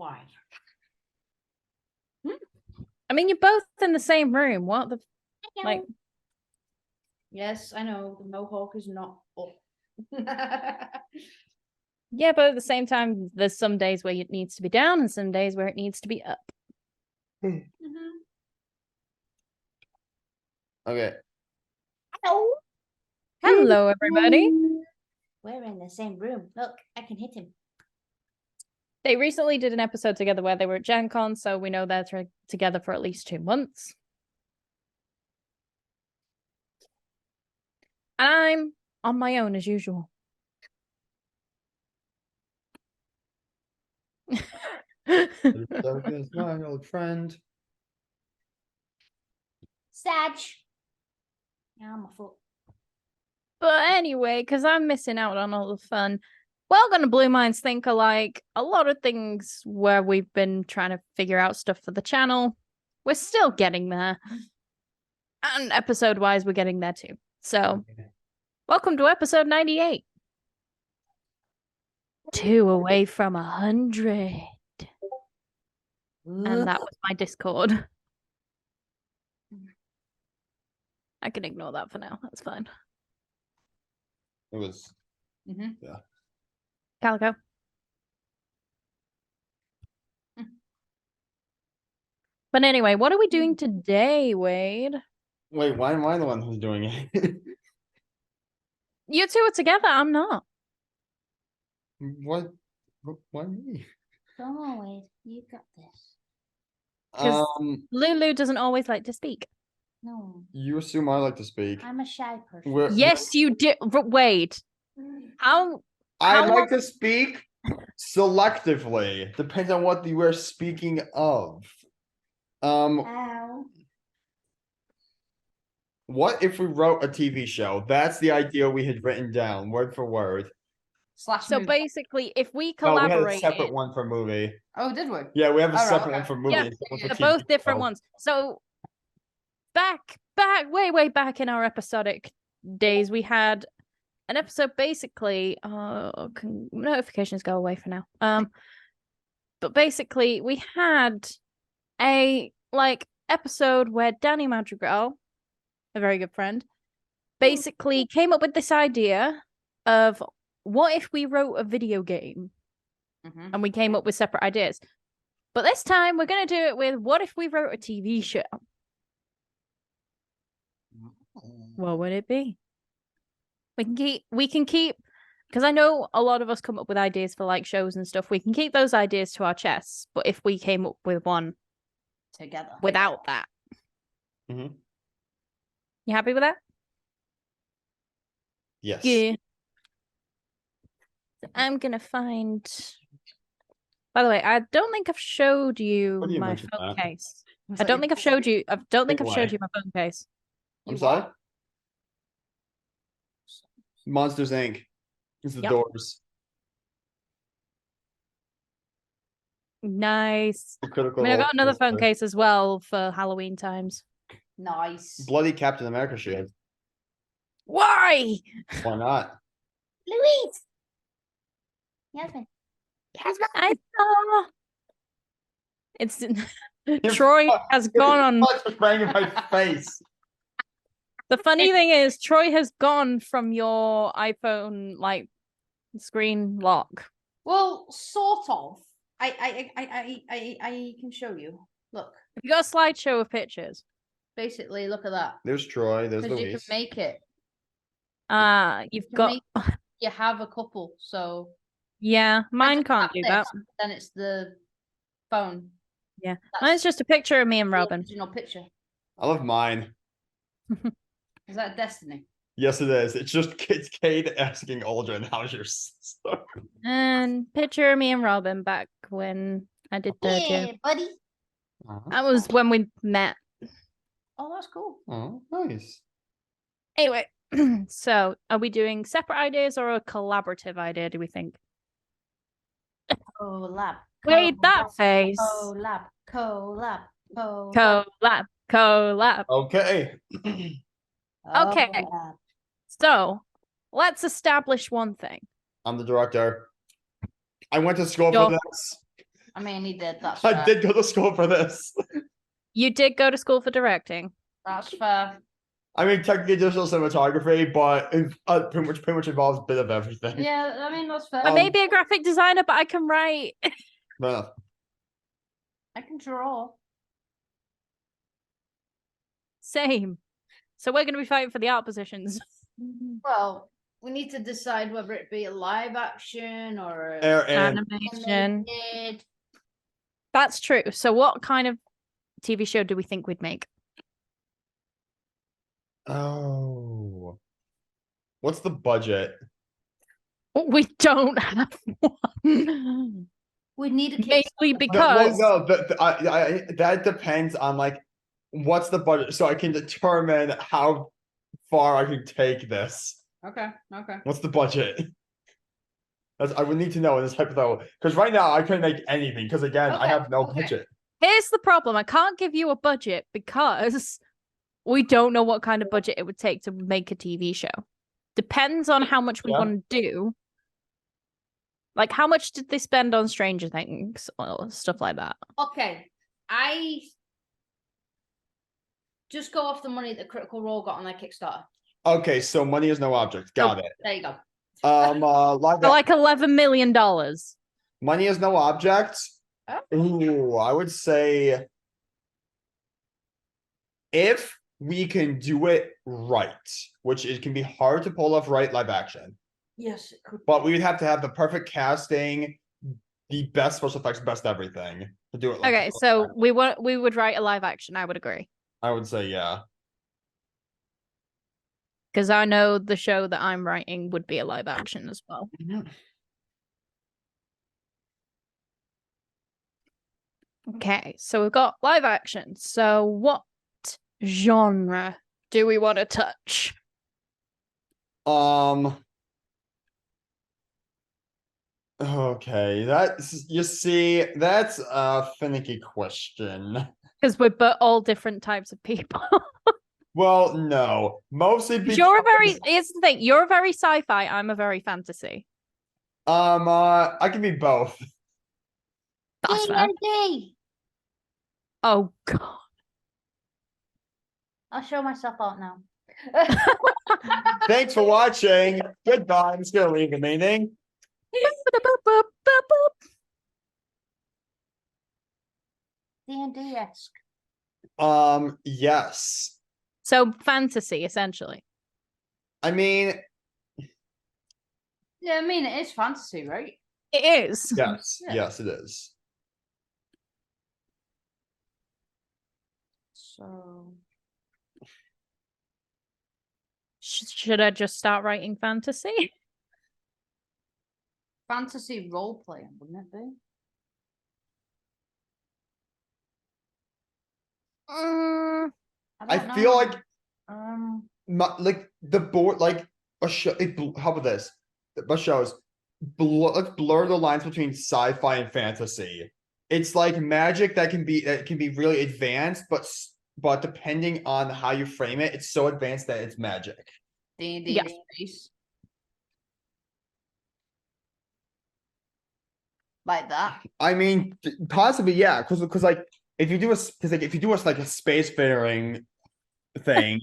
Why? I mean, you're both in the same room. What the like? Yes, I know the mohawk is not up. Yeah, but at the same time, there's some days where it needs to be down and some days where it needs to be up. Okay. Hello. Hello, everybody. We're in the same room. Look, I can hit him. They recently did an episode together where they were at Gen Con, so we know they're together for at least 2 months. And I'm on my own as usual. Darkness, my old friend. Sag. Yeah, I'm a foot. But anyway, because I'm missing out on all the fun, welcome to Blue Minds Think Alike. A lot of things where we've been trying to figure out stuff for the channel. We're still getting there. And episode-wise, we're getting there too. So, welcome to episode 98. 2 away from 100. And that was my Discord. I can ignore that for now. That's fine. It was. Yeah. Calico. But anyway, what are we doing today, Wade? Wait, why am I the one who's doing it? You two are together. I'm not. What? Why me? Come on, Wade. You got this. 'Cause Lulu doesn't always like to speak. No. You assume I like to speak. I'm a shy person. Yes, you did. Wade. How I like long- to speak selectively. Depends on what you were speaking of. Ow. What if we wrote a TV show? That's the idea we had written down, word for word. So movie. basically, if we No, we had a collaborate, separate one for movie. Oh, did we? Yeah, we have a All right, separate okay. one for movie. Yeah, and one for they're TV both different show. ones. So way back in our episodic days, we had an episode basically. Notifications go away for now. But basically, we had a episode where Danny Madrigal, a very good friend, basically came up with this idea of what if we wrote a video game, and we came up with separate ideas. But this time we're going to do it with what if we wrote a TV show? What would it be? We can keep because I know a lot of us come up with ideas for shows and stuff. We can keep those ideas to our chests, but if we came up with one together without that. You happy with that? Yes. Yeah. I'm gonna find. By the way, I don't think I've showed you my phone case. I don't think I've showed you. I don't think I've showed you my phone case. I'm sorry. Monsters Inc. It's the doors. Nice. I Critical. mean, I got another phone case as well for Halloween times. Nice. Bloody Captain America shield. Why? Why not? Louise. Yasmin. I saw. It's Troy has gone on. What's bang in my face? The funny thing is, Troy has gone from your iPhone screen lock. Well, sort of. I can show you. Look. You got a slideshow of pictures. Basically, look at that. There's Troy. There's Because Louise. you can make it. You've got. You have a couple, so. Yeah, mine can't do that. Then it's the phone. Yeah, mine's just a picture of me and Robin. Original picture. I love mine. Is that Destiny? Yes, it is. It's just Cade asking Aldrin, "How's your sister?" And picture of me and Robin back when I did third year. Buddy. That was when we met. Oh, that's cool. Oh, nice. Anyway, so are we doing separate ideas or a collaborative idea? Do we think? Collab. Wait, that face. Collab. Okay. Okay. So let's establish one thing. I'm the director. I went to school for this. I mean, he did. That's I fair. did go to school for this. You did go to school for directing. That's fair. I mean, technically digital cinematography, but it pretty much involves a bit of everything. Yeah, I mean, that's fair. I may be a graphic designer, but I can write. Fair enough. I can draw. Same. So we're going to be fighting for the art positions. Well, we need to decide whether it be a live action or a And Animation. animated. That's true. So what kind of TV show do we think we'd make? oh, what's the budget? We don't have one. We need a Mainly Kickstarter. because No, that depends on like what's the budget, so I can determine how far I can take this. Okay. Okay. What's the budget? I would need to know in this hypothetical, because right now I couldn't make anything because again I Okay, have no okay. budget. here's the problem. I can't give you a budget because we don't know what kind of budget it would take to make a TV show. Depends on how much we Yeah. want to do. Like, how much did they spend on Stranger Things or stuff like that? Okay. I just go off the money that Critical Role got on their Kickstarter. Okay, so money is no object. Got it. There you go. Live For like $11 million. money is no object. Oh. Ooh, I would say if we can do it right, which it can be hard to pull off right live action, Yes, it could. but we would have to have the perfect casting, the best special effects, best everything to do it. Like Okay, so we would write a live action. I would agree. I would say yeah. Because I know the show that I'm writing would be a live action as well. Okay, so we've got live action. So what genre do we want to touch? Okay, you see, that's a finicky question. Because we're all different types of people. Well, no, mostly because Here's the thing, you're a very sci-fi, I'm a very fantasy. I can be both. That's fair. D&D. Oh god. I'll show myself out now. Thanks for watching. Goodbye. I'm just gonna leave the meeting. D&D-esque. Yes. So fantasy, essentially. I mean, Yeah, I mean, it is fantasy, right? It is. yes, Yeah. yes, it is. So Should I just start writing fantasy? fantasy role playing, wouldn't it be? I don't feel know. like like the board, like a show. How about this? The shows blur the lines between sci-fi and fantasy. It's like magic that can be really advanced, but depending on how you frame it, it's so advanced that it's magic. D&D Yeah. space. Like that. I mean, possibly, yeah, because like if you do like a spacefaring thing,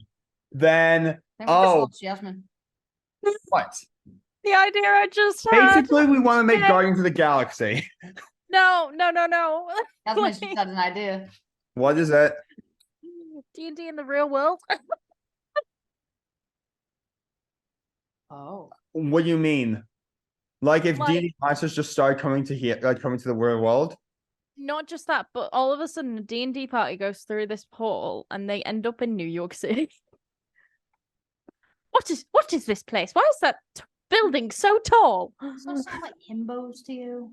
then I think we just oh, lost Yasmin. what? The idea I just had. Basically, we want to make Yeah. Guardians of the Galaxy. No. Yasmin's Please. just had an idea. What is it? D&D in the real world. Oh. What do you mean? Like if Like- D&D monsters just started coming to here, like coming to the real world? Not just that, but all of a sudden a D&D party goes through this portal and they end up in New York City. What is this place? Why is that building so tall? Does that sound like himbos to you?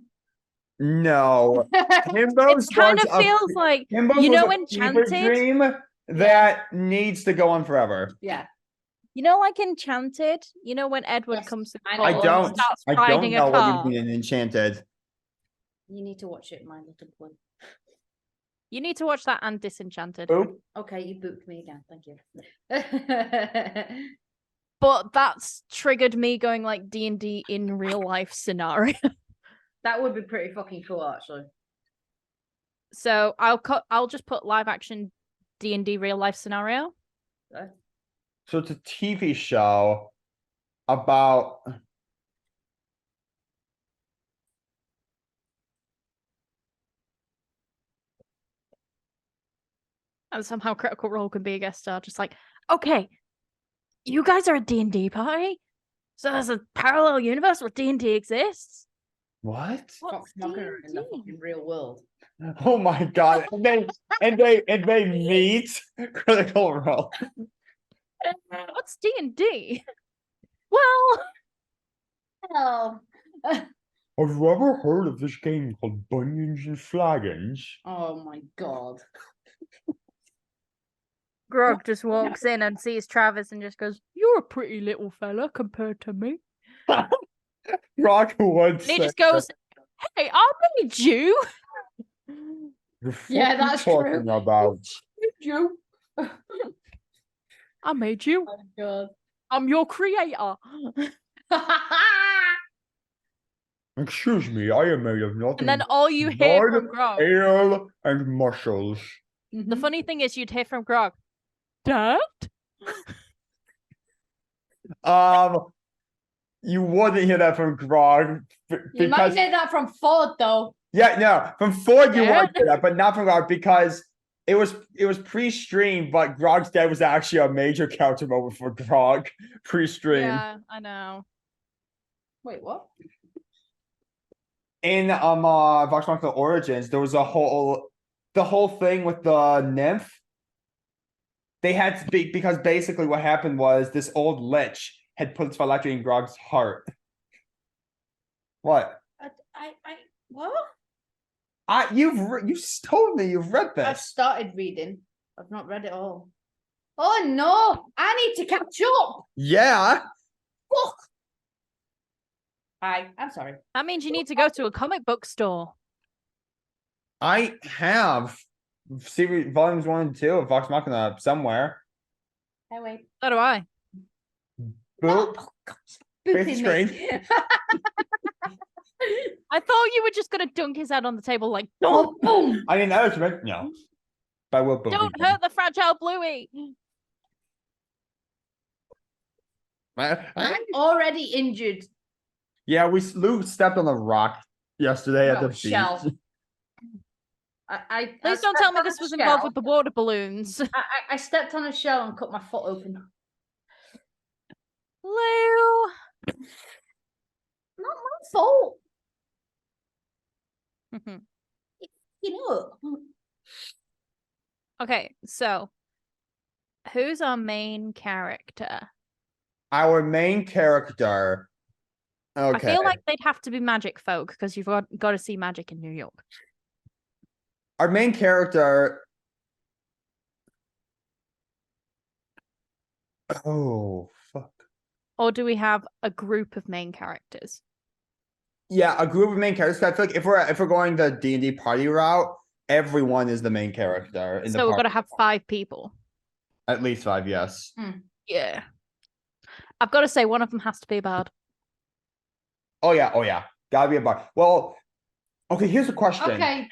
No. Himbos It kind was of feels a, like, Himbos you was know, a fever Enchanted? dream that needs to go on forever. Yeah. you know, like Enchanted. You know when Edward Yes, comes to I portal know. I and don't. starts I don't riding a know what car. you mean in Enchanted. You need to watch it, my little boy. You need to watch that and Disenchanted. Oop. Okay, you booked me again. Thank you. But that's triggered me going like D&D in real life scenario. That would be pretty fucking cool, actually. So I'll just put live action D&D real life scenario. So it's a TV show about. And somehow Critical Role can be a guest star, just like, okay, you guys are a D&D party, so there's a parallel universe where D&D exists. What? Fox Machina in the D&D? fucking real world. Oh my god! And they meet Critical Role. What's D&D? Well, Oh. Have you ever heard of this game called Bunions and Flagons? Oh my god. Grog just walks in and sees Travis and just goes, "You're a pretty little fella compared to me." Rock would And he just goes, "Hey, I made you." Yeah, that's true. About? You. I made you. Oh god. I'm your creator. Excuse me, I am made of nothing. And then all you hear blood, from Grog. ale, and muscles. The funny thing is, you'd hear from Grog, "Dad." You wouldn't hear that from Grog You might because say that from Ford though. yeah, no, from Ford you Yeah. would hear that, but not from Grog because it was pre-stream, but Grog's dad was actually a major character moment for Grog pre-stream. Yeah, I know. Wait, what? In Vox Machina Origins, there was the whole thing with the nymph. They had to be because basically what happened was this old lich had put Svalacri in Grog's heart. What? What? You told me you've read I've this. started reading. I've not read it all. Oh no! I need to catch up. Yeah. Fuck. I'm sorry. That means you need to go to a comic book store. I have series volumes 1 and 2 of Vox Machina somewhere. Hey, wait. So do I. Boop. Face Booping screen. me. I thought you were just gonna dunk his head on the table like, Oh, boom. I didn't know it's meant. No. But I will boop. "Don't hurt the fragile Bluey." I'm already injured. Yeah, Lou stepped on a rock yesterday at No, the beach. shell. Please don't tell me this was involved with the water balloons. I stepped on a shell and cut my foot open. Lou. Not my fault. You know. Okay, so who's our main character? Our main character. Okay. I feel like they'd have to be magic folk because you've got to see magic in New York. Our main character. Oh fuck. Or do we have a group of main characters? Yeah, a group of main characters. I feel like if we're going the D&D party route, everyone is the main character. So we've got to have 5 people. At least 5, yes. Yeah. I've got to say, one of them has to be a bard. Oh yeah. Gotta be a bar. Well, okay, here's a question. Okay,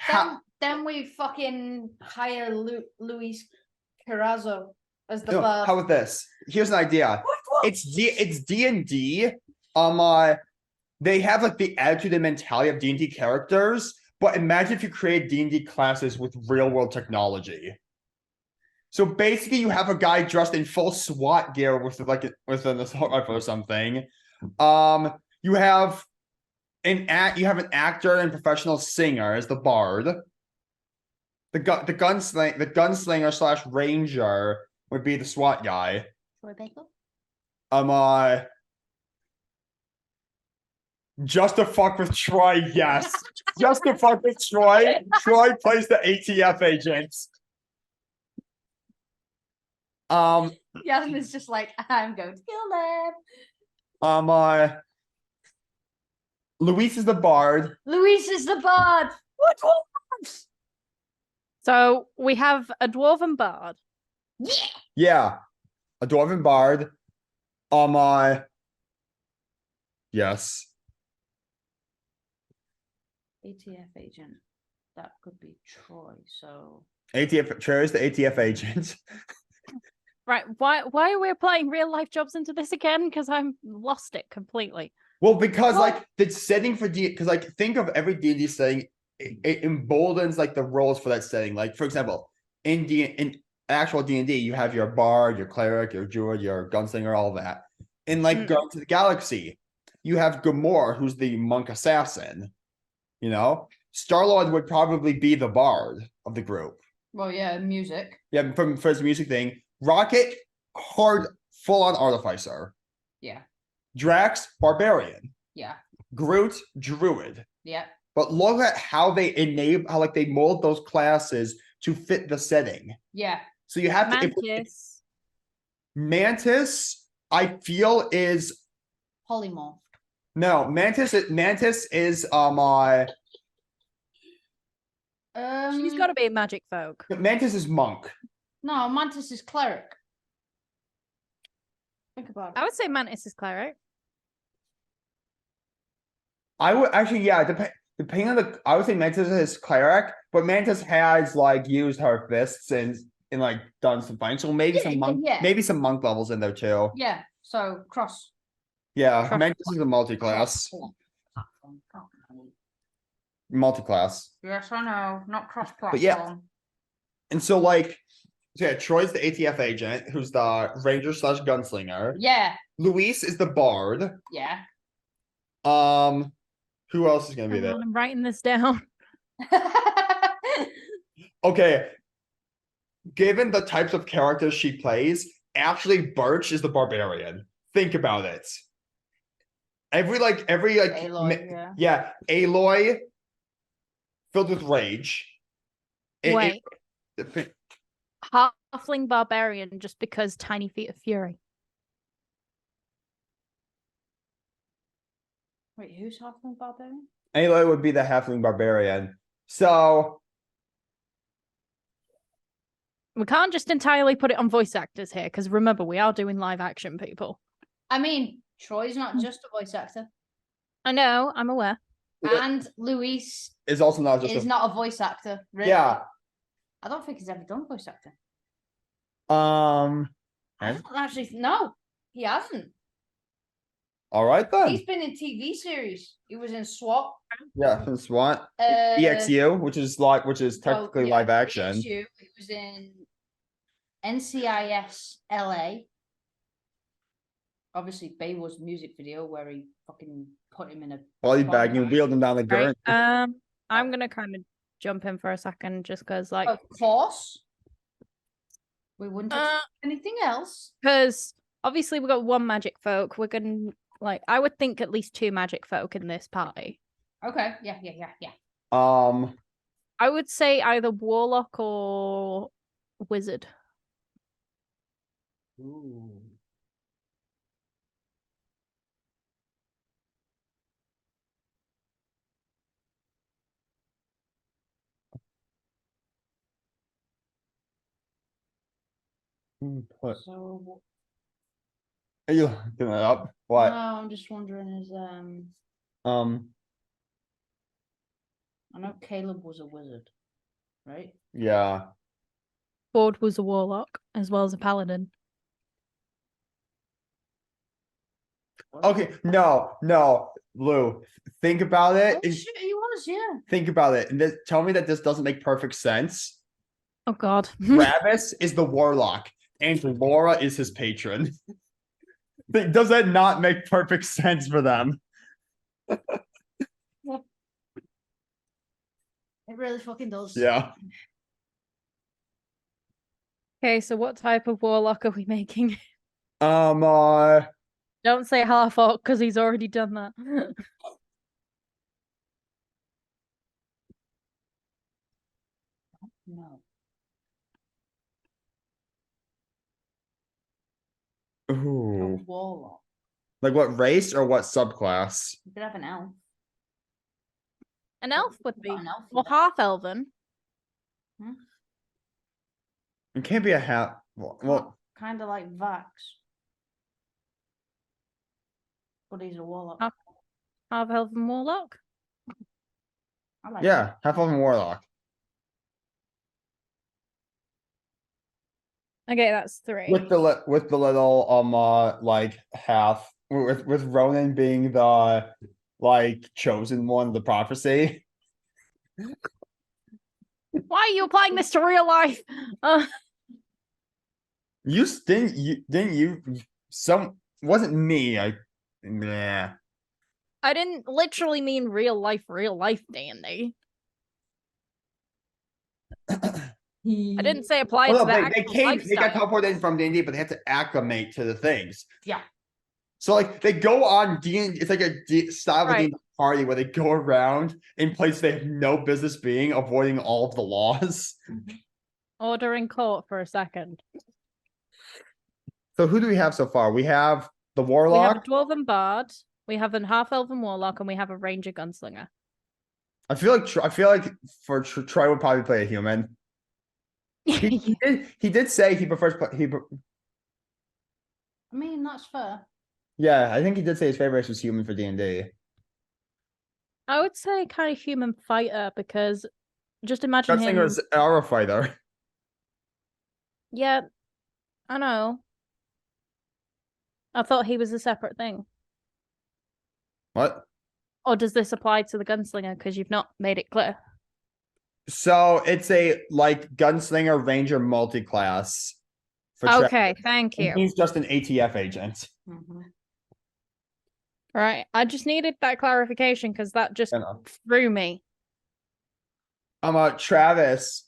then we fucking hire Luis Carrazzo as the bard. How about this? Here's an idea. What? It's D&D. They have like the attitude and mentality of D&D characters, but imagine if you create D&D classes with real world technology. So basically, you have a guy dressed in full SWAT gear with an assault rifle or something. You have an actor and professional singer as the bard. The gunslinger / ranger would be the SWAT guy. Just to fuck with Troy, yes. Just to fuck with Troy. Troy plays the ATF agents. Yasmin's just like, I'm going to kill them. Luis is the bard. Luis is the bard. What? So we have a dwarven bard. Yeah. A dwarven bard. Yes. ATF agent. that could be Troy. So ATF chose the ATF agent. Right. Why are we applying real life jobs into this again? Because I'm lost it completely. Well, because Well- like the setting for D, because like think of every D&D setting, it emboldens like the roles for that setting. Like for example, in actual D&D, you have your bard, your cleric, your druid, your gunslinger, all that. In like Guardians of the Galaxy, you have Gamora, who's the monk assassin. You know, Star-Lord would probably be the bard of the group. well, yeah, music. Yeah, from first music thing. Rocket, hard, full-on artificer. Yeah, Drax, barbarian. yeah, Groot, druid. yeah. But look at how they enable, how like they mold those classes to fit the setting. Yeah. So you have to. Mantis. Mantis, I feel is Polymorph. no Mantis. Mantis is She's got to be a magic folk. Mantis is monk. No, Mantis is cleric. Think about it. I would say Mantis is cleric. I would actually, yeah, depending on the, I would say Mantis is cleric, but Mantis has like used her fists and like done some fighting. So maybe some monk, yeah. maybe some monk levels in there too. Yeah. So cross. Yeah, Cross- Mantis is a multi-class. Multi-class. Yes, I know. Not cross platform. But yeah. And so like, so yeah, Troy's the ATF agent, who's the ranger slash gunslinger. Yeah. Luis is the bard. Yeah. Who else is gonna be Hang there? on, I'm writing this down. Okay. Given the types of characters she plays, actually Birch is the barbarian. Think about it. Every Aloy, yeah. yeah, Aloy filled with rage. Wait. It- Halfling barbarian just because tiny feet of fury. Wait, who's Halfling Barbarian? Aloy would be the halfling barbarian. So We can't just entirely put it on voice actors here, because remember, we are doing live action, people. I mean, Troy's not just a voice actor. I know, I'm aware. And Luis is also not just is not a voice actor. Really. yeah. I don't think he's ever done voice actor. Um I don't actually. No, he hasn't. all right then. He's been in TV series. He was in SWAT. Yeah, from SWAT. Uh, EXU, which is technically live action. EXU. He was in NCIS LA. Obviously, Baywar's music video where he fucking put him in a Body bag and wheeled him down the Right. gurney. I'm gonna kind of jump in for a second just because, like, Of course. We wouldn't expect anything else. because obviously we've got one magic folk. We're gonna I would think at least two magic folk in this party. Okay. Yeah. I would say either warlock or wizard. What? So Are you looking that up? no, What? I'm just wondering is I know Caleb was a wizard, right? Yeah. Ford was a warlock as well as a paladin. Okay, no, Lou. Think about it. Oh, shit, he was, yeah. Think about it. And tell me that this doesn't make perfect sense. Oh God. Travis is the warlock, and Laura is his patron. Does that not make perfect sense for them? It really fucking does. Yeah. Okay, so what type of warlock are we making? Uh, Don't say half orc because he's already done that. No. A ooh. warlock. Like what race or what subclass? You could have an elf. An elf would Got be, an elf. well, half elven. It can't be a half. Well, Kind of like Vax. But he's a warlock. Half elven warlock. I like Yeah, half elf and warlock. Okay, that's 3. With the little like half with Ronan being the like chosen one of the prophecy. Why are you applying this to real life? Didn't you some wasn't me. Nah. I didn't literally mean real life D&D. I didn't say apply it Well, to no, the they actual came they got lifestyle. teleported in from D&D, but they had to acclimate to the things. Yeah. So like they go on D&D, it's like a style of Right. D&D party where they go around in places they have no business being, avoiding all of the laws. Order in court for a second. So who do we have so far? We have the We have a warlock. dwarven bard, we have a half-elven warlock, and we have a ranger gunslinger. I feel like for Troy would probably play a human. He did say he prefers I mean, that's fair. yeah, I think he did say his favorite race was human for D&D. I would say kind of human fighter because just imagine him. Gunslinger's arrow fighter. Yeah, I know. I thought he was a separate thing. What? Or does this apply to the gunslinger because you've not made it clear? So it's a like gunslinger ranger multi-class for Okay, thank and you. he's just an ATF agent. Right, I just needed that clarification because that just threw me. Travis.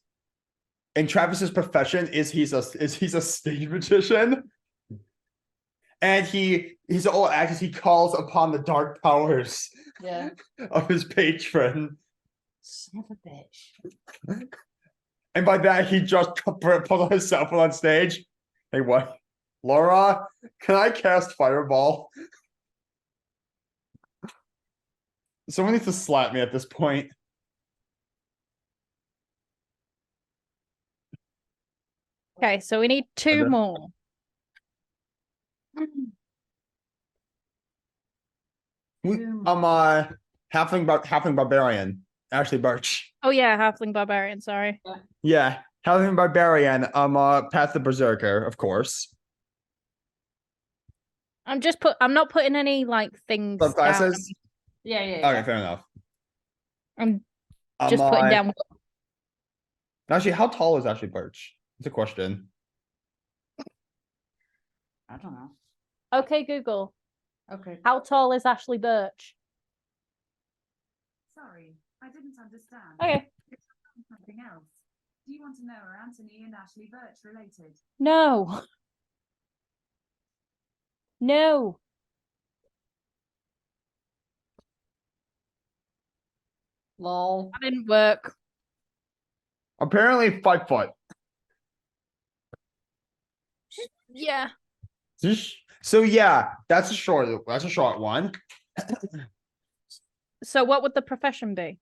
And Travis's profession is he's a stage magician. And he's all actors, he calls upon the dark powers Yeah. of his patron. Son of a bitch. And by that he just put on his cell phone on stage. Hey, what? Laura, can I cast fireball? Someone needs to slap me at this point. Okay, so we need 2 more. Halfling barbarian. Ashley Birch. Oh yeah, halfling barbarian, sorry. Yeah. Halfling barbarian. Path the Berserker, of course. I'm not putting any like things down. Subclasses? Yeah. Okay, fair enough. I'm just putting down. Actually, how tall is Ashley Birch? It's a question. I don't know. Okay, Google. Okay. How tall is Ashley Birch? Sorry, I didn't understand. Okay. Something else. Do you want to know are Anthony and Ashley Birch related? No. No. Lol. That didn't work. Apparently 5 foot. Yeah. So yeah, that's a short one. So what would the profession be?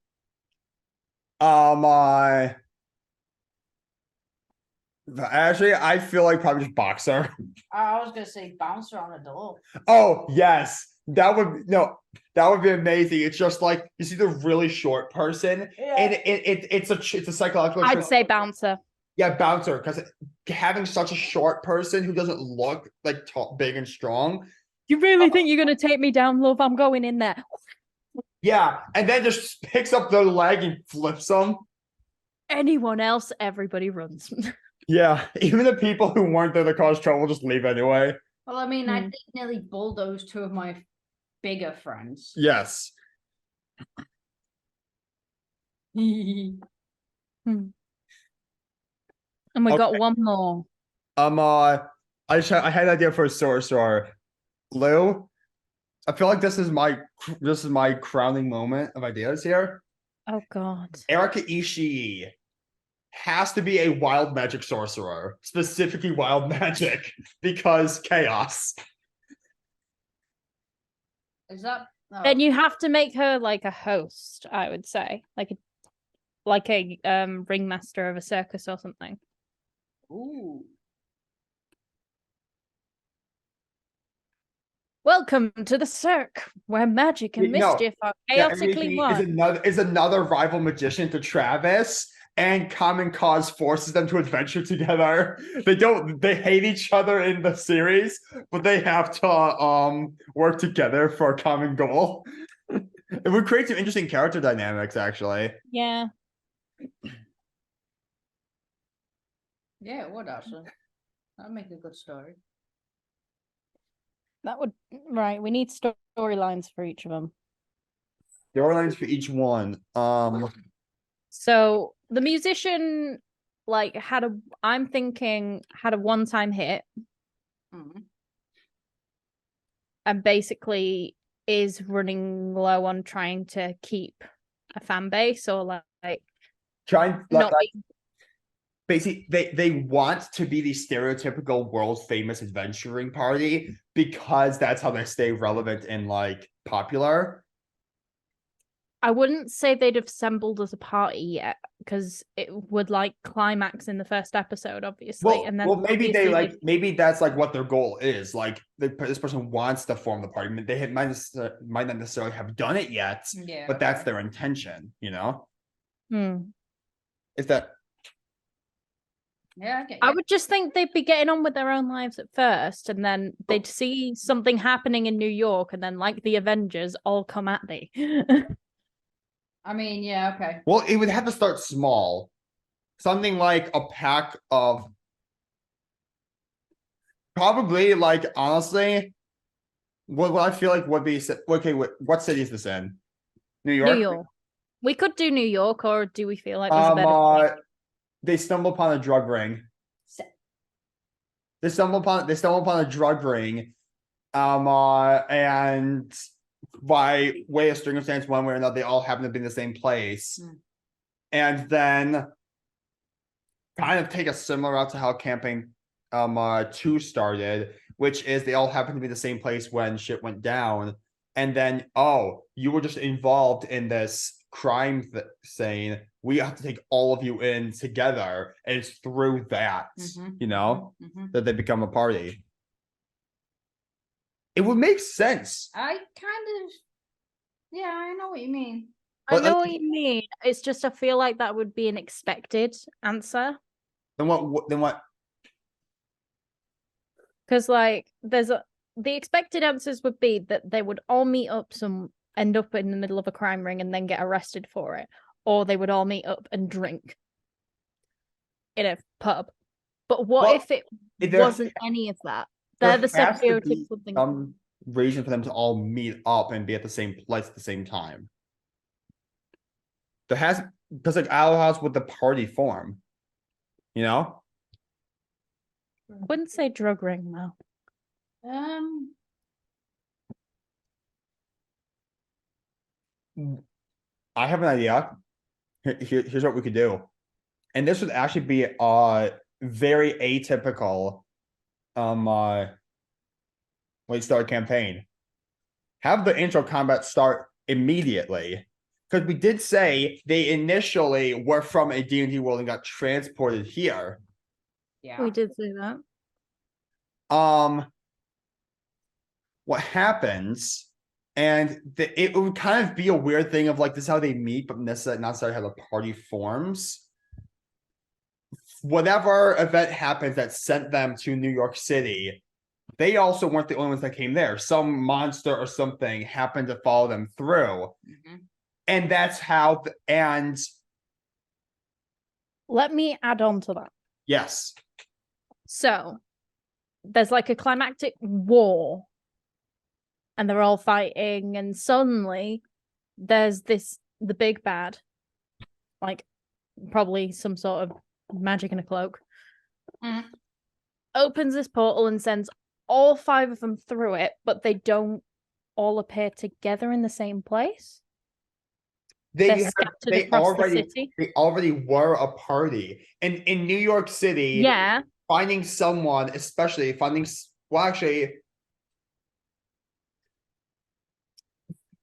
Actually, I feel like probably just boxer. I was gonna say bouncer on a door. Oh yes, that would be amazing. It's just like you see the really short person, and it's a psychological. I'd say bouncer. Yeah, bouncer, because having such a short person who doesn't look like tall, big and strong. You really think you're gonna take me down, love? I'm going in there. Yeah, and then just picks up the leg and flips them. Anyone else, everybody runs. Yeah, even the people who weren't there to cause trouble just leave anyway. Well, I mean, I think nearly bulldozed 2 of my bigger friends. Yes. And we got Okay. 1 more. I had an idea for a sorcerer. Lou, I feel like this is my crowning moment of ideas here. Oh god. Erika Ishii has to be a wild magic sorcerer, specifically wild magic, because chaos. Is that? Oh. Then you have to make her like a host, I would say. Like a ringmaster of a circus or something. Ooh. Welcome to the Cirque, where magic and No, mischief are Yeah, chaotically MVP won. is another rival magician to Travis, and Common Cause forces them to adventure together. They hate each other in the series, but they have to work together for a common goal. It would create some interesting character dynamics, actually. Yeah. Yeah, it would actually. That'd make a good story. That would right. We need storylines for each of them. Storylines for each one. So the musician, like, I'm thinking had a one-time hit, Mhm. and basically is running low on trying to keep a fan base, or like trying not being basically they want to be the stereotypical world famous adventuring party because that's how they stay relevant and like popular. I wouldn't say they'd assembled as a party yet, because it would like climax in the first episode, obviously, and then Maybe obviously maybe that's like what their goal is. Like this person wants to form the party. I mean, might not necessarily have done it yet, Yeah. but that's their intention. Hmm. Is that Yeah, I get I you. would just think they'd be getting on with their own lives at first, and then they'd see something happening in New York, and then, like the Avengers, all come at me. I mean, yeah, okay. well? It would have to start small, something like a pack of probably like honestly, what I feel like would be okay. What city is this in? New York. New York. We could do New York, or do we feel like there's a better city? They stumble upon a drug ring. They stumble upon a drug ring. And by way of circumstance, one way or another, they all happen to be in the same place. And then kind of take a similar route to how campaign 2 started, which is they all happen to be the same place when shit went down. And then, oh, you were just involved in this crime saying we have to take all of you in together, and it's through that that they become a party. It would make sense. I kind of, yeah, I know what you mean. I But, know what you mean. It's just I feel like that would be an expected answer, then what because like the expected answers would be that they would all meet up, end up in the middle of a crime ring and then get arrested for it, or they would all meet up and drink in a pub. But what if it wasn't any of that? They're the there has to be stereotypical thing. some reason for them to all meet up and be at the same place at the same time. There has, because like Owl House with the party form, Wouldn't say drug ring though. I have an idea. Here's what we could do, and this would actually be very atypical late start campaign. Have the intro combat start immediately, because we did say they initially were from a D&D world and got transported here. Yeah. We did say that. What happens, and it would kind of be a weird thing of like this is how they meet, but not necessarily how the party forms. Whatever event happens that sent them to New York City, they also weren't the only ones that came there. Some monster or something happened to follow them through. And that's how and let me add on to that. Yes. So there's like a climactic war, and they're all fighting, and suddenly there's the big bad, like probably some sort of magic in a cloak, opens this portal and sends all 5 of them through it, but they don't all appear together in the same place. They're scattered across the city. They already were a party, and in New York City, Yeah, finding someone, especially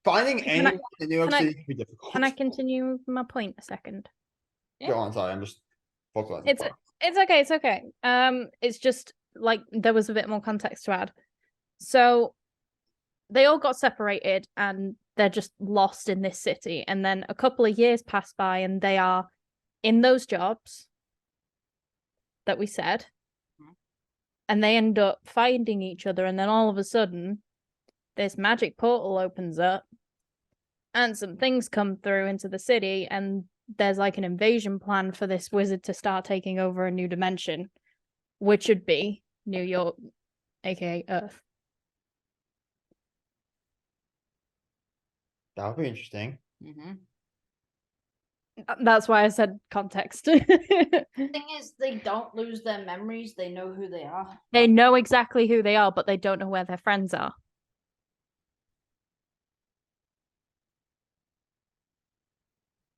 finding anyone in New York City can be difficult. Can I continue my point a second? Go on, sorry, I'm just focused on It's okay, it's okay. It's just like there was a bit more context to add. So they all got separated and they're just lost in this city. And then a couple of years pass by and they are in those jobs that we said. And they end up finding each other. And then all of a sudden, this magic portal opens up and some things come through into the city. And there's like an invasion plan for this wizard to start taking over a new dimension, which would be New York, aka Earth. That would be interesting. Mhm. That's why I said context. The thing is, they don't lose their memories. They know who they are. They know exactly who they are, but they don't know where their friends are.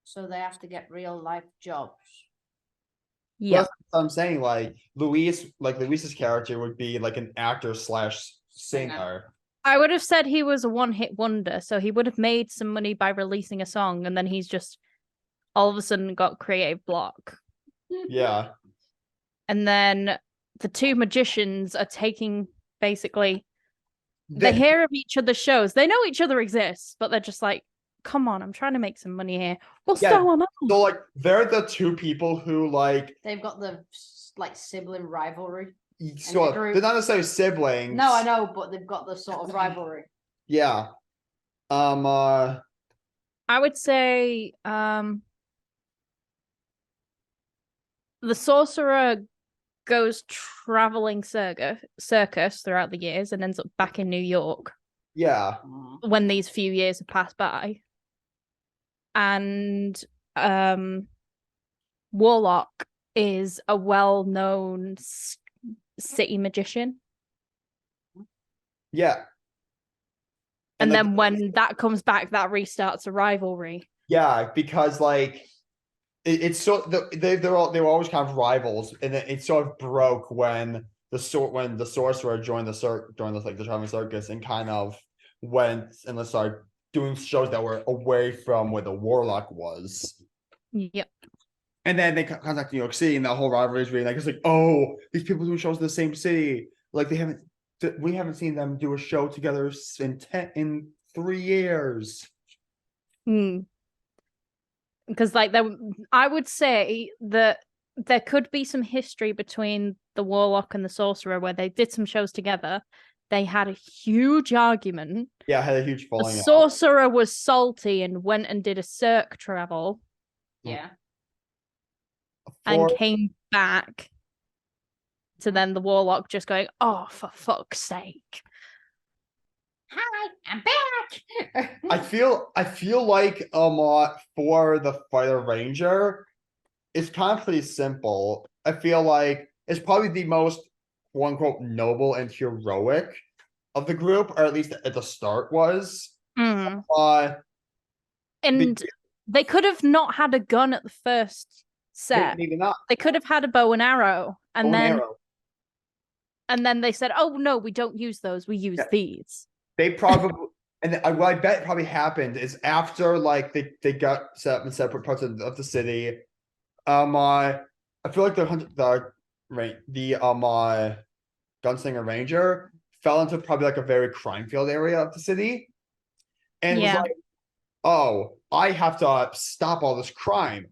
So they have to get real life jobs. Yeah. That's what I'm saying, like Luis's character would be like an actor slash singer. I would have said he was a one-hit wonder, so he would have made some money by releasing a song, and then he's just all of a sudden got creative block. Yeah. And then the two magicians are taking basically they hear of each other's shows. They know each other exists, but they're just like, come on, I'm trying to make some money here. We'll start one up. So like they're the two people who like They've got the like sibling rivalry. so group. they're not necessarily siblings. No, I know, but they've got the sort of rivalry. Yeah. I would say the sorcerer goes traveling circus throughout the years and ends up back in New York yeah. when these few years have passed by. And Warlock is a well-known city magician. Yeah. And like, then when that comes back, that restarts a rivalry. yeah, because like it's so they were always kind of rivals, and it sort of broke when the sorcerer joined the traveling circus and kind of went and started doing shows that were away from where the warlock was. Yep. And then they contact New York City, and that whole rivalry is really like, it's like, oh, these people doing shows in the same city, like we haven't seen them do a show together in 3 years. Because like I would say that there could be some history between the warlock and the sorcerer where they did some shows together. They had a huge argument. Yeah, I had a huge The falling out. sorcerer was salty and went and did a cirque travel Yeah. and came back to then the warlock just going, oh, for fuck's sake. Hi, I'm back. I feel like for the fighter ranger, it's kind of pretty simple. I feel like it's probably the most quote unquote noble and heroic of the group, or at least at the start was. And Be- they could have not had a gun at the first set. maybe not. They could have had a bow and arrow, and Bow and then arrow. and then they said, "Oh no, we don't use those. We use these." They probably and what I bet probably happened is after like they got set up in separate parts of the city. I feel like the gunslinger ranger fell into probably like a very crime filled area of the city, and was like, oh, I have to stop all this crime.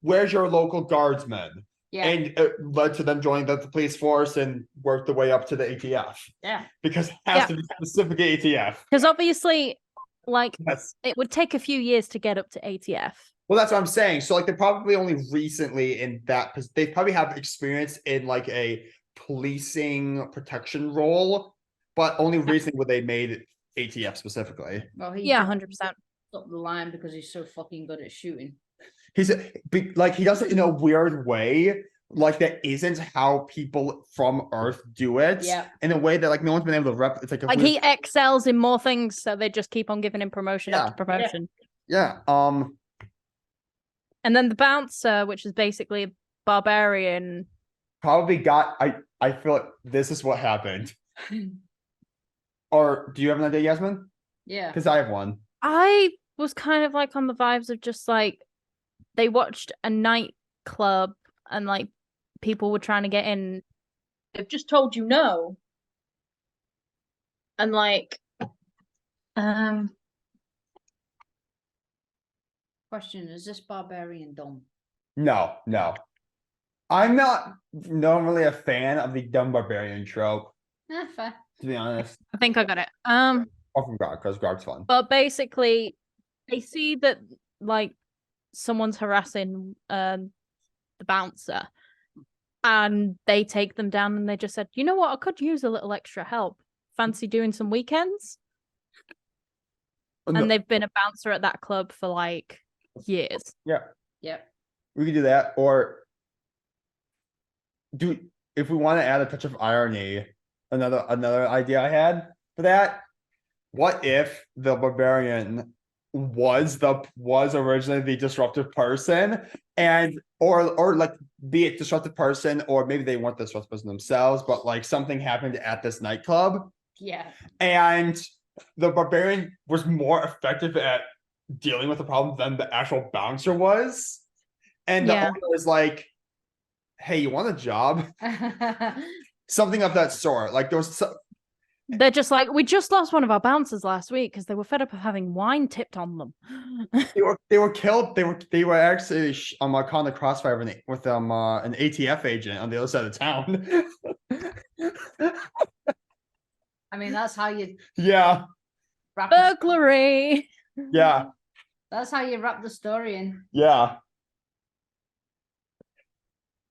Where's your local guardsman? Yeah. And it led to them joining the police force and worked their way up to the ATF. Yeah. Because it has to be specific ATF. Because obviously, like, Yes. it would take a few years to get up to ATF. Well, that's what I'm saying. So, like, they're probably only recently in that, because they probably have experience in like a policing protection role, but only recently were they made ATF specifically. Well, he 100%. up the line because he's so fucking good at shooting. He does it in a weird way, like that isn't how people from Earth do it. Yeah. In a way that like no one's been able to it's like a Like weird- he excels in more things, so they just keep on giving him promotion after promotion. Yeah. And then the bouncer, which is basically a barbarian. Probably got I feel like this is what happened. Or do you have an idea, Yasmin? Yeah. Because I have one. I was kind of like on the vibes of just like they watched a nightclub and like people were trying to get in. They've just told you no. And like Question, is this barbarian dumb? No, no. I'm not normally a fan of the dumb barbarian trope, Fair. to be honest. I think I got it. Or from Grog, because Grog's fun. But basically, they see that like someone's harassing the bouncer, and they take them down, and they just said, "You know what? I could use a little extra help. Fancy doing some weekends?" Oh, no. And they've been a bouncer at that club for like years. Yeah, Yep. we could do that. Or if we want to add a touch of irony, another idea I had for that. What if the barbarian was originally the disruptive person, and or like be it disruptive person, or maybe they weren't the disruptive person themselves, but like something happened at this nightclub, Yeah. and the barbarian was more effective at dealing with the problem than the actual bouncer was, and the Yeah. owner was like, "Hey, you want a job?" Something of that sort. Like there was They're just like, we just lost one of our bouncers last week because they were fed up of having wine tipped on them. they were killed. They were actually caught in the crossfire with an ATF agent on the other side of town. I mean, that's how you Yeah, wrap. Burglary. yeah, That's how you wrap the story in. yeah.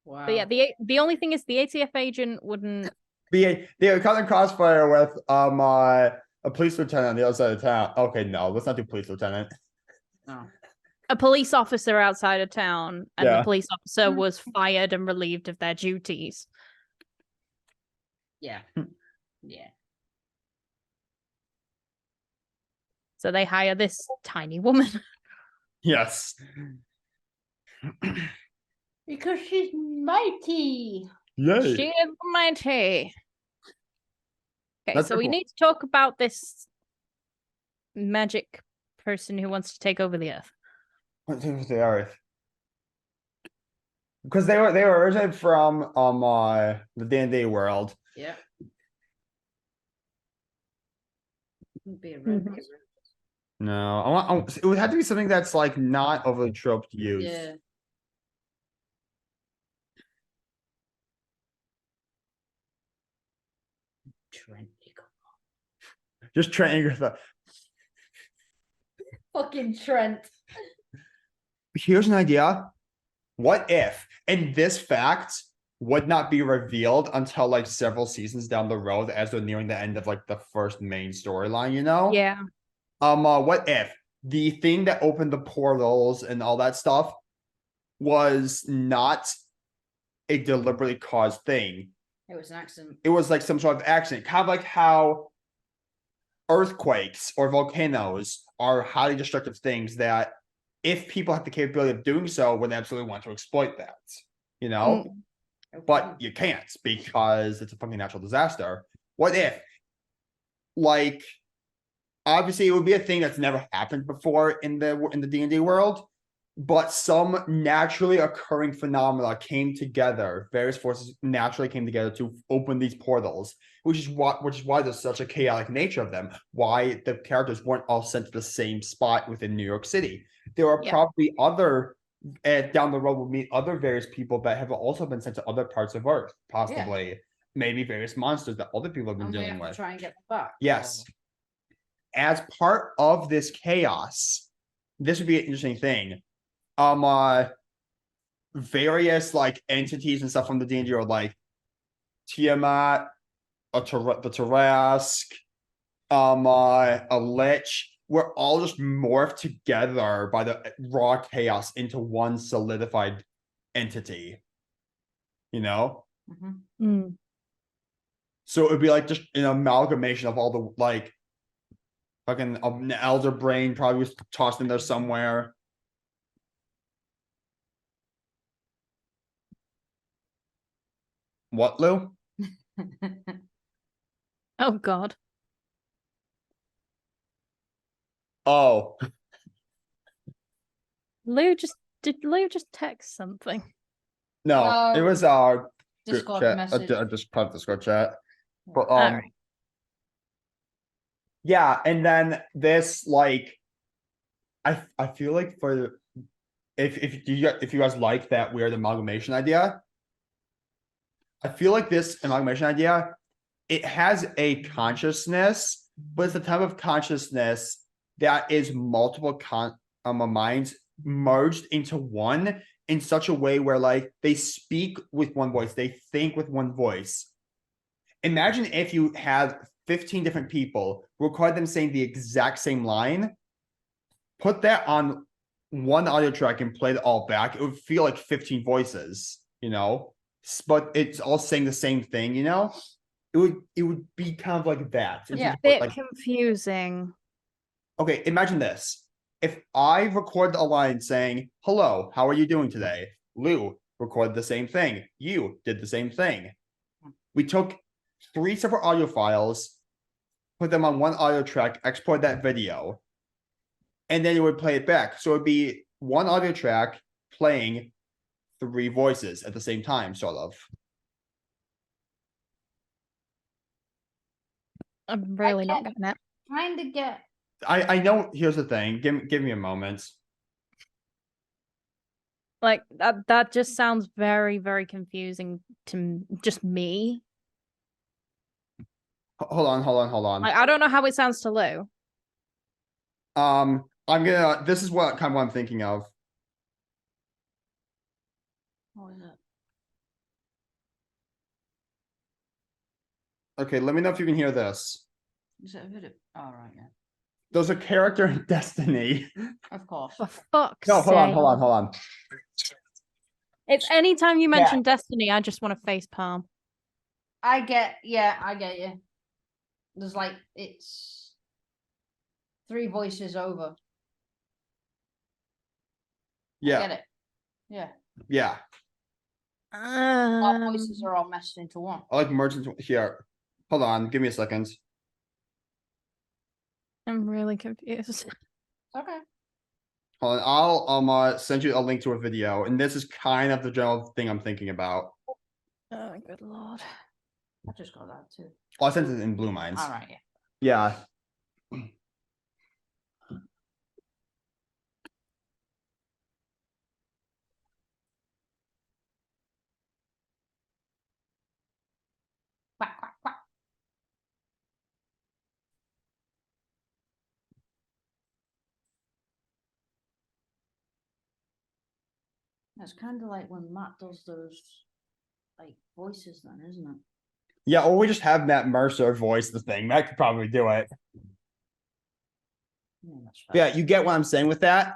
Wow. But yeah, the only thing is the ATF agent wouldn't. They were caught in crossfire with a police lieutenant on the other side of town. Okay, no, let's not do police lieutenant. No. A police officer outside of town, and Yeah. the police officer was fired and relieved of their duties. Yeah. Yeah. So they hire this tiny woman. Yes. Because she's mighty. Yay. She is mighty. Okay, That's so we cool. need to talk about this magic person who wants to take over the earth. What thing was the earth? Because they were originally from the D&D world. Yeah. Be a Mhm. red. No, it would have to be something that's like not overly trope used. Yeah. Trent. Just Trent. Fucking Trent. Here's an idea. What if, and this fact would not be revealed until like several seasons down the road as they're nearing the end of like the first main storyline, you know? Yeah. What if the thing that opened the portals and all that stuff was not a deliberately caused thing? It was an accident. It was like some sort of accident, kind of like how earthquakes or volcanoes are highly destructive things that if people have the capability of doing so, would absolutely want to exploit that, you know? But you can't because it's a fucking natural disaster. What if, like, obviously it would be a thing that's never happened before in the D&D world, but some naturally occurring phenomena came together. Various forces naturally came together to open these portals, which is why there's such a chaotic nature of them. Why the characters weren't all sent to the same spot within New York City. There are probably other down the road we'll meet other various people that have also been sent to other parts of Earth, possibly maybe various monsters that other people have been And we dealing have to with. try and get them back. Yes. As part of this chaos, this would be an interesting thing. Various like entities and stuff from the D&D are like Tiamat, the Tarask, a Lich. We're all just morphed together by the raw chaos into one solidified entity. You know? Mhm. So it would be like just an amalgamation of all the like fucking an elder brain probably was tossed in there somewhere. What, Lou? Oh God. Oh, Did Lou just text something? no, it was group Discord chat, message. just part of Discord chat. But Alright. Yeah, and then this like I feel like for if you guys like that weird amalgamation idea, I feel like this amalgamation idea, it has a consciousness, but it's the type of consciousness that is multiple minds merged into one in such a way where like they speak with one voice, they think with one voice. Imagine if you had 15 different people, record them saying the exact same line, put that on one audio track and play it all back. It would feel like 15 voices, you know, but it's all saying the same thing, you know. It would be kind of like that. It's Yeah. just Bit like, confusing. okay, imagine this. If I record a line saying, hello, how are you doing today? Lou recorded the same thing. You did the same thing. We took 3 separate audio files, put them on one audio track, export that video, and then it would play it back. So it would be one audio track playing 3 voices at the same time, sort of. I'm really not get- getting it. Kind of get. I know. Here's the thing. Give me a moment. Like that just sounds very, very confusing to just me. Hold on. Like I don't know how it sounds to Lou. I'm gonna. This is what kind of what I'm thinking of. What is it? Okay, let me know if you can hear this. Is it a video? Oh, right, yeah. There's a character in Destiny. Of course. For fuck's No, hold sake. on. It's anytime you mention Destiny, I just want to face palm. I get you. There's like, it's 3 voices over. I Yeah, get it. Yeah. yeah. Our voices are all meshed into one. I like merging here. Hold on, give me a second. I'm really confused. Okay. Hold on, I'll send you a link to a video, and this is kind of the general thing I'm thinking about. Oh, good lord. I just got that too. Oh, I sent it in Blue Minds. All right, yeah. Yeah. Quack, quack, quack. It's kind of like when Matt does those like voices then, isn't it? Yeah, or we just have Matt Mercer voice the thing. Matt could probably do it. Yeah, that's Yeah, fair. you get what I'm saying with that?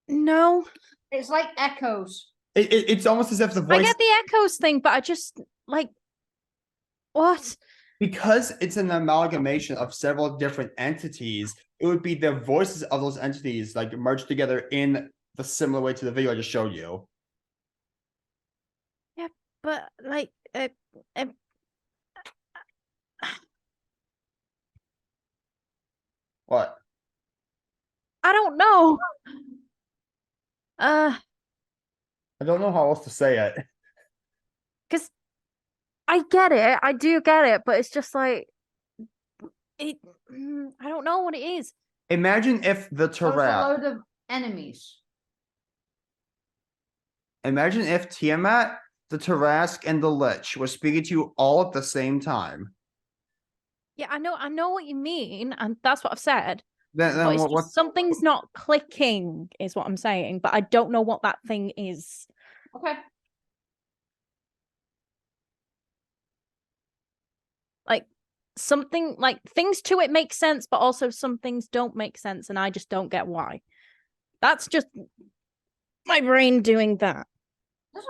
No, It's like echoes. It's almost as if the I voice, get the echoes thing, but I just like what? because it's an amalgamation of several different entities, it would be the voices of those entities like merged together in the similar way to the video I just showed you. But like, What? I don't know. I don't know how else to say it. Because I get it, I do get it, but it's just like it. I don't know what it is. Imagine if the So it's a Tarat, load of enemies. imagine if Tiamat, the Tarask, and the Lich were speaking to you all at the same time. Yeah, I know what you mean, and that's what I've said. Then But it's what? just something's not clicking, is what I'm saying. But I don't know what that thing is. Okay. Like something like things to it make sense, but also some things don't make sense, and I just don't get why. That's just my brain doing that. That's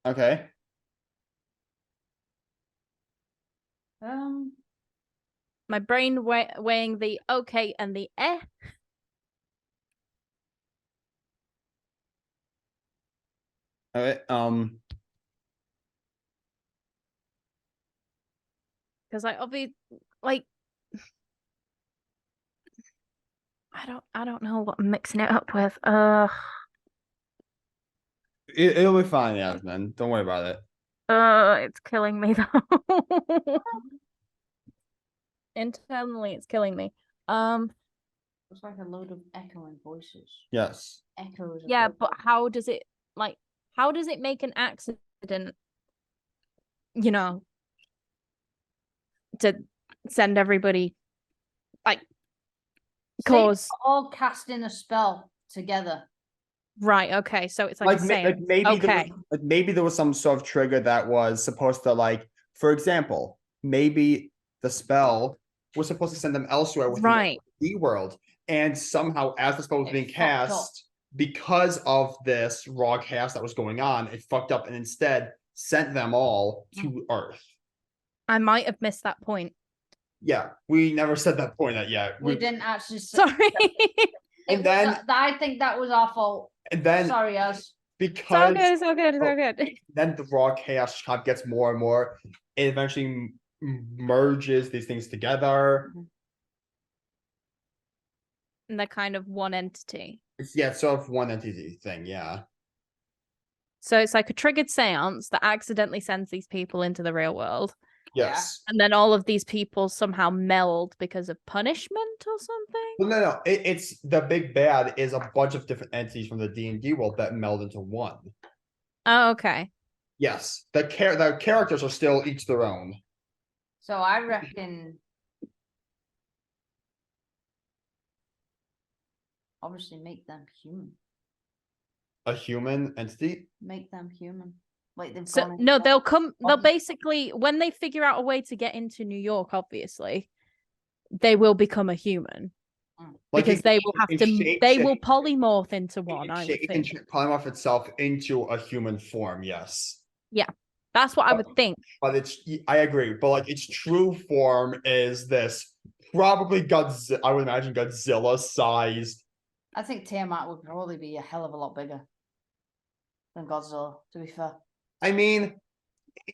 okay. Okay. My brain weighing the okay and the eh. Okay. Because I obviously like I don't know what I'm mixing it up with. It'll be fine, Yasmin. Don't worry about it. It's killing me though. Internally, it's killing me. It's like a load of echoing voices. Yes. Echoes. of Yeah, voices. but how does it how does it make an accident, you know, to send everybody like Say you're cause all casting a spell together. right, okay, so it's like a seance. Okay. Maybe there was some sort of trigger that was supposed to like, for example, maybe the spell was supposed to send them elsewhere within Right. the world, and somehow as the spell was It being fucked up. cast, because of this raw chaos that was going on, it fucked up and instead sent them all to Earth. I might have missed that point. Yeah, we never said that point yet. We didn't actually say Sorry. And then I think that was our fault. and then Sorry, us. because It's all good. then the raw chaos kind of gets more and more. It eventually merges these things together. And they're kind of one entity. It's sort of one entity thing. Yeah. So it's like a triggered seance that accidentally sends these people into the real world. Yes. And then all of these people somehow meld because of punishment or something. Well, no. It's the big bad is a bunch of different entities from the D&D world that meld into one. Oh, okay. Yes, the characters are still each their own. So I reckon obviously make them human. A human entity. Make them human. Like they've So gone no, into- they'll basically, when they figure out a way to get into New York, obviously, they will become a human. Like Because they will have to, they will polymorph into one, I would It can think. polymorph itself into a human form. Yes. That's what I would think. But I agree. But like its true form is this probably Godzilla. I would imagine Godzilla sized. I think Tiamat would probably be a hell of a lot bigger than Godzilla, to be fair. I mean,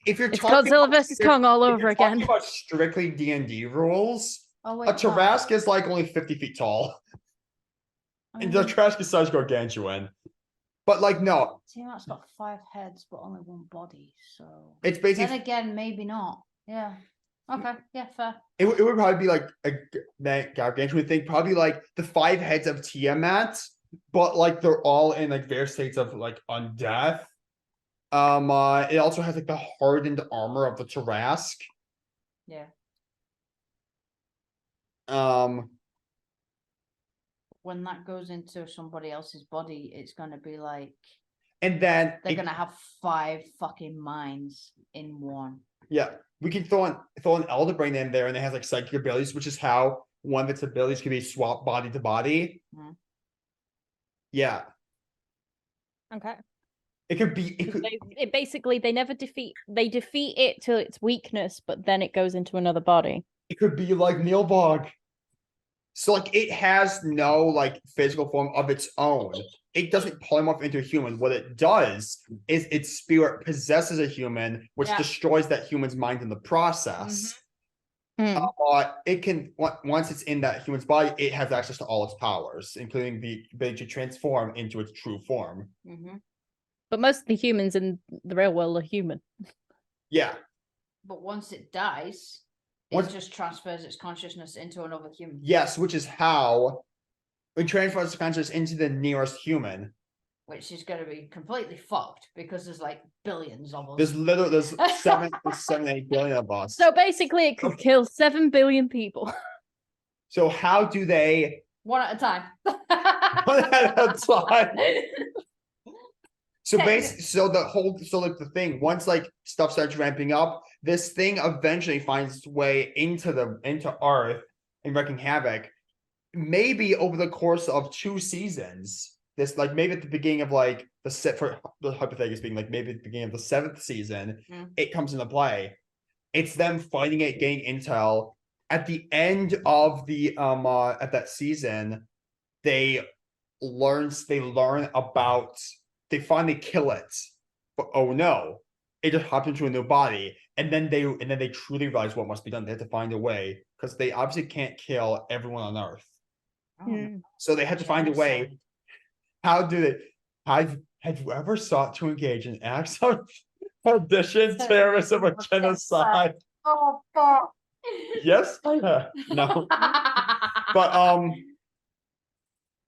if you're It's talking Godzilla about versus Kong all over talking again. about strictly D&D rules, Oh a wait, Tarrasque is like only 50 feet tall, and the Tarrasque is size gargantuan. But like, no, Tiamat's got 5 heads, but only 1 body, so it's then basically again, maybe not. Yeah. Okay. Yeah. Fair. it would probably be like that gargantuan thing, probably like the 5 heads of Tiamat, but like they're all in like various states of like undeath. It also has like the hardened armor of the Tarrasque. Yeah. When that goes into somebody else's body, it's gonna be like And then they're gonna have 5 fucking minds in one. yeah, we can throw an Elder Brain in there, and it has like psychic abilities, which is how one of its abilities can be swapped body to body. Mhm. Yeah, Okay. it could be. It basically, they defeat it to its weakness, but then it goes into another body. It could be like Neilbog. So like it has no like physical form of its own. It doesn't polymorph into a human. What it does is its spirit possesses a human, which Yeah. destroys that human's mind in the process. It can once it's in that human's body, it has access to all its powers, including the ability to transform into its true form. Mm-hmm. But most of the humans in the real world are human. Yeah. But once it dies, Once- it just transfers its consciousness into another human. Yes, which is how it transfers its consciousness into the nearest human. Which is going to be completely fucked because there's like billions of us. There's 8 billion of us. So basically, it could kill 7 billion people. So how do they One at a time. one at a time? So Technically- the thing, once like stuff starts ramping up, this thing eventually finds its way into Earth and wreaking havoc. Maybe over the course of 2 seasons. This like maybe at the beginning of like for the hypothetical speaking, like maybe at the beginning of the 7th season, it comes into play. It's them fighting it, getting intel. At the end of the at that season, they learn about they finally kill it. But oh no, it just hopped into a new body. And then they truly realize what must be done. They have to find a way because they obviously can't kill everyone on Earth. Oh, So they had to find a way. genocide. How do they? Have you ever sought to engage in acts of addition, terrorism, or genocide? Oh fuck! Yes. No. But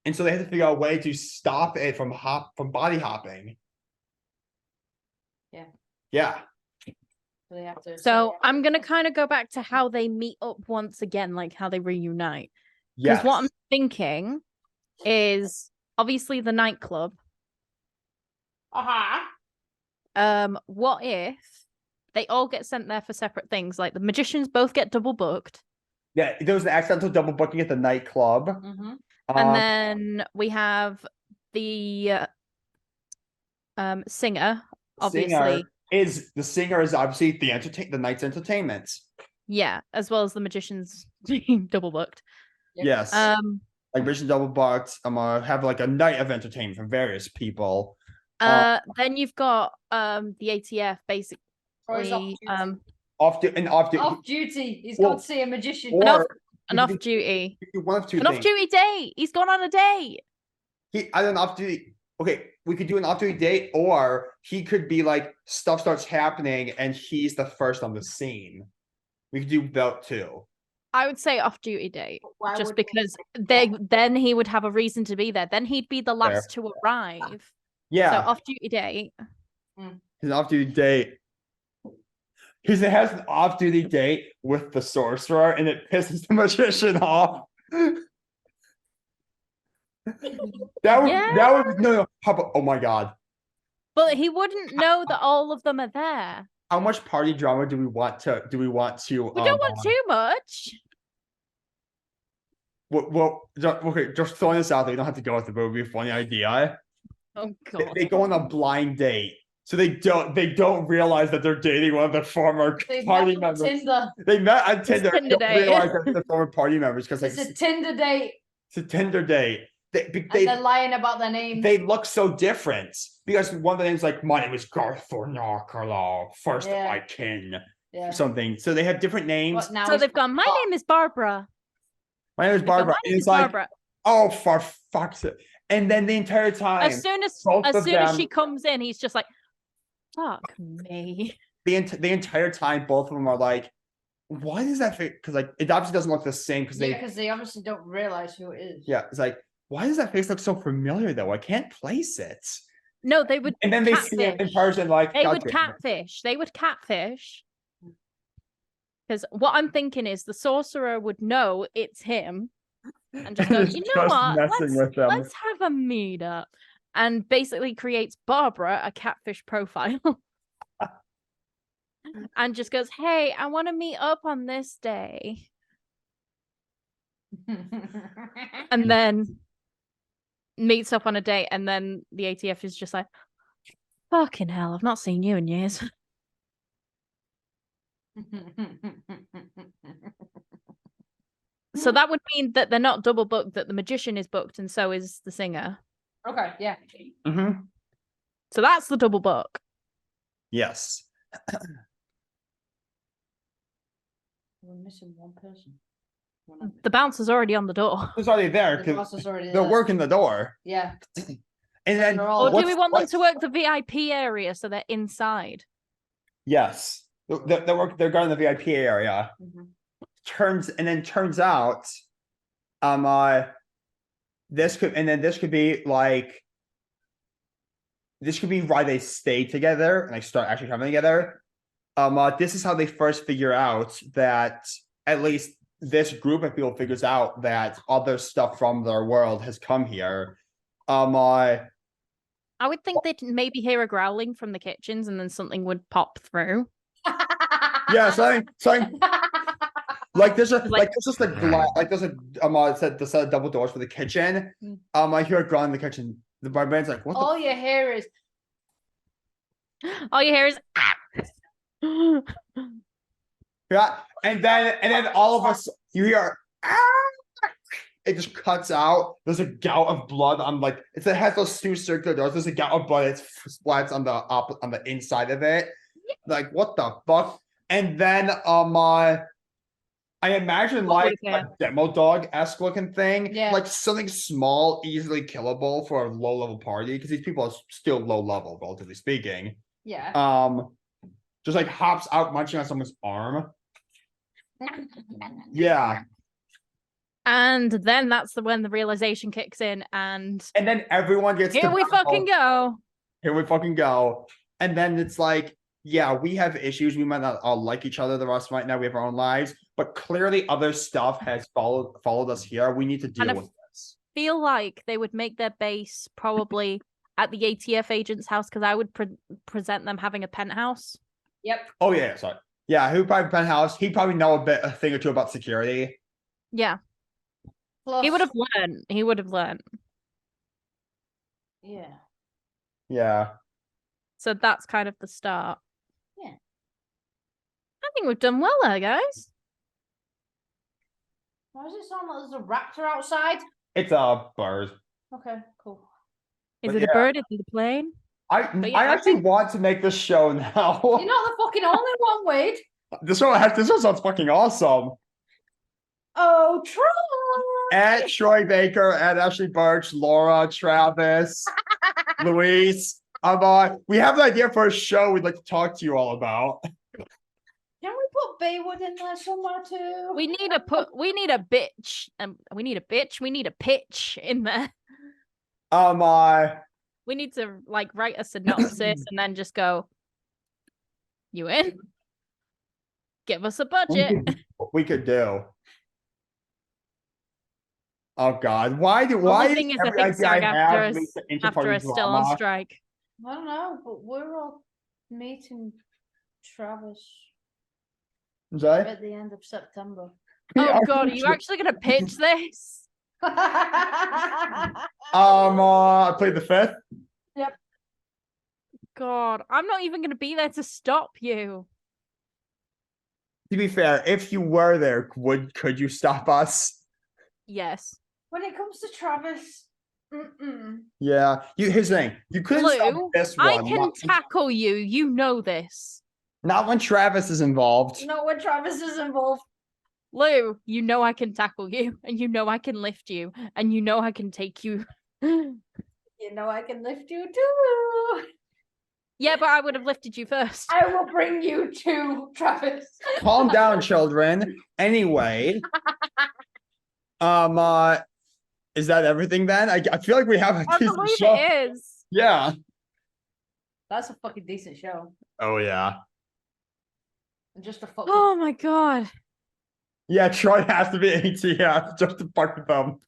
and so they had to figure out a way to stop it from body hopping. Yeah. Yeah. They have to- So I'm gonna kind of go back to how they meet up once again, like how they reunite. Because Yes. what I'm thinking is obviously the nightclub. What if they all get sent there for separate things? Like the magicians both get double booked. Yeah, there was an accidental double booking at the nightclub. Mhm. And then we have the singer, obviously. The singer is obviously the night's entertainment. Yeah, as well as the magicians being double booked. Yes. Like Mission Double Booked. I'm gonna have like a night of entertainment for various people. Then you've got the ATF basically Or he's Off duty. He's Well, gone to see a magician. or an off duty. one of two An things. off duty date. He's gone on a date. I don't off duty. Okay, we could do an off duty date, or he could be like stuff starts happening and he's the first on the scene. We could do that too. I would say off duty date. Why Just would we- because then he would have a reason to be there. Then he'd be the last to arrive. Yeah, So off duty date. he's an off duty date. He has an off duty date with the sorcerer, and it pisses the magician off. That would no. How about, oh my god. But he wouldn't know that all of them are there. How much party drama do we want to? We don't want too much. Well, okay, just throwing this out there. You don't have to go with the movie. Funny idea. Oh They, god. they go on a blind date, so they don't realize that they're dating one of the former They party met on members. Tinder. They met on Tinder. Tinder Don't date. realize that they're former party members because like It's a Tinder date, it's a Tinder date. and they're lying about their names. They look so different because one of the names like my name is Garthornarkala, first Yeah. I kin Yeah. something. So they have different names. What now? So he's- they've gone, my name is Barbara. My name is They've gone, Barbara. "My And name it's is like, Barbara." oh, for fuck's sake. And then the entire time, As soon as both of she them- comes in, he's just like, fuck me. the entire time, both of them are like, why does that face? Because like it obviously doesn't look the same because Yeah, because they obviously don't realize who it is. yeah, it's like, why does that face look so familiar though? I can't place it. No, they would And then they see it in catfish. person, like They "God would damn it." catfish. They would catfish. Because what I'm thinking is the sorcerer would know it's him and just go, It's you know just what? messing with them. Let's have a meetup. And basically creates Barbara a catfish profile. And just goes, hey, I want to meet up on this day. And then meets up on a date. And then the ATF is just like, fucking hell, I've not seen you in years. So that would mean that they're not double booked, that the magician is booked and so is the singer. Okay, yeah. Mhm. So that's the double book. Yes. We're missing one person. The bouncer's already on the door. It's already there The because boss is already they're there. working the door. Yeah. And then They're all- Or do we what's- want them what's- to work the VIP area so they're inside? Yes. They're going to the VIP area. Mhm. Turns out, this could be like, this could be why they stay together and they start actually coming together. This is how they first figure out that at least this group of people figures out that other stuff from their world has come here. I would think they'd maybe hear a growling from the kitchens and then something would pop through. Yeah, something like there's a Like- there's just a glass, like there's a the set of double doors for the kitchen. Mm. I hear a growl in the kitchen. The barbarian's like, what the All you hear is All you hear is yeah, and then all of us you hear it just cuts out. There's a gout of blood on like it has those two circular doors. There's a gout of blood. It splats on the inside of it. Like what the fuck? And then I imagine like yeah. a demo dog-esque looking thing. Yeah. Like something small, easily killable for a low-level party, because these people are still low level, relatively speaking. yeah. Just like hops out munching on someone's arm. Yeah. And then that's when the realization kicks in, and And then everyone gets here to we battle. fucking go. Here we fucking go. And then it's like, yeah, we have issues. We might not all like each other the rest right now. We have our own lives, but clearly other stuff has followed us here. We need to deal And with this. Feel like they would make their base probably at the ATF agent's house, because I would present them having a penthouse. Yep. Oh yeah, sorry. Yeah, who probably penthouse? He probably know a thing or two about security. Yeah, Plus, he would have learned. He would have learned. Yeah. Yeah. So that's kind of the start. Yeah. I think we've done well there, guys. Why does it sound like there's a raptor outside? It's a bird. Okay, cool. Is But it a bird? Is it a plane? I yeah, I I actually want to make this show now. You're not the fucking only one, Wade. This one sounds fucking awesome. Oh, Troy! At Troy Baker, at Ashley Birch, Laura, Travis, Luis. We have an idea for a show we'd like to talk to you all about. Can we put Baywood in there somewhere too? We need a bitch. We need a bitch. We need a pitch in there. We We need to like write a synopsis and then just go, you in? Give us a budget. we could do. Oh God, why Only is thing is, I every think idea I SAG have lead to after interparty us still on drama? strike. I don't know, but we're all meeting Travis I'm sorry? at the end of September. Oh God, are you actually gonna pitch this? I played the 5th. God, I'm not even gonna be there to stop you. To be fair, if you were there, could you stop us? Yes. When it comes to Travis, Yeah. Here's the thing. You couldn't stop Lou, this one. I can tackle you. You know this. Not when Travis is involved. not when Travis is involved. Lou, you know I can tackle you, and you know I can lift you, and you know I can take you. You know I can lift you too. Yeah, but I would have lifted you first. I will bring you to Travis. Calm down, children. Anyway. Is that everything then? I feel like we have a I decent believe show. it is. Yeah. That's a fucking decent show. Oh yeah. And just a fucking Oh my God. Yeah, Troy has to be ATF just to fuck with them.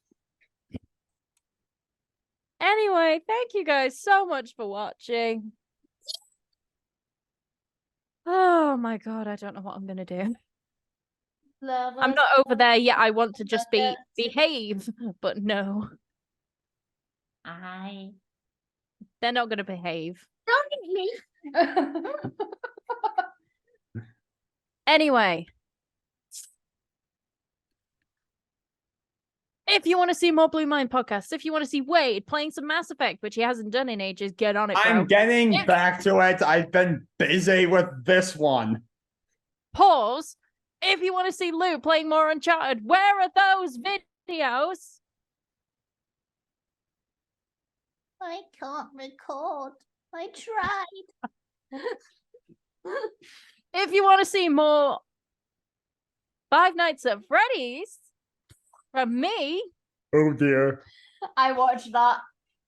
Anyway, thank you guys so much for watching. Oh my God, I don't know what I'm gonna do. love. I'm not over there yet. I want to just behave, but no, they're not gonna behave. Anyway, if you want to see more Blue Mind podcasts, if you want to see Wade playing some Mass Effect, which he hasn't done in ages, get on it, bro. I'm getting back to it. I've been busy with this one. Pause. If you want to see Lou playing more Uncharted, where are those videos? I can't record. I tried. If you want to see more Five Nights at Freddy's from me, Oh dear. I watched that.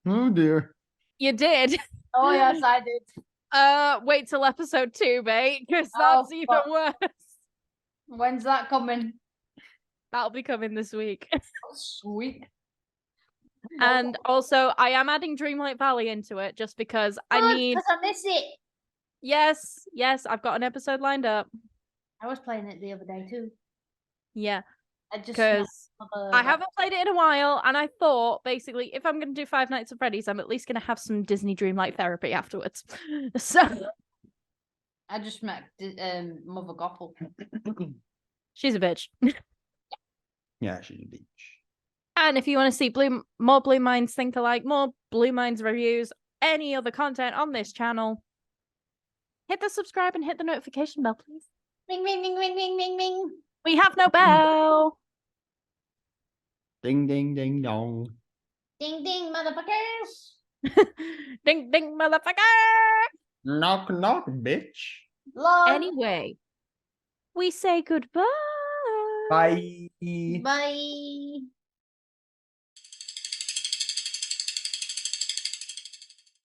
Oh dear. you did. Oh yes, I did. Wait till episode 2, mate, because Oh, that's even fuck. worse. When's that coming? That'll be coming this week. Sweet. And also, I am adding Dreamlight Valley into it just because I need. Because I miss it. Yes, I've got an episode lined up. I was playing it the other day too. Yeah, I just because I haven't played it in a while, and I thought basically if I'm going to do Five Nights at Freddy's, I'm at least going to have some Disney Dreamlight therapy afterwards. So I just met Mother Gothel. she's a bitch. Yeah, she's a beach. And if you want to see more Blue Minds Think Alike, more Blue Minds reviews, any other content on this channel, hit the subscribe and hit the notification bell, please. Ring, ring, ring, ring, ring, ring, ring. We have no bell. Ding ding ding dong. Ding, ding, motherfuckers. Ding ding, motherfucker. Knock knock, bitch. Love. Anyway, we say goodbye. Bye. Bye.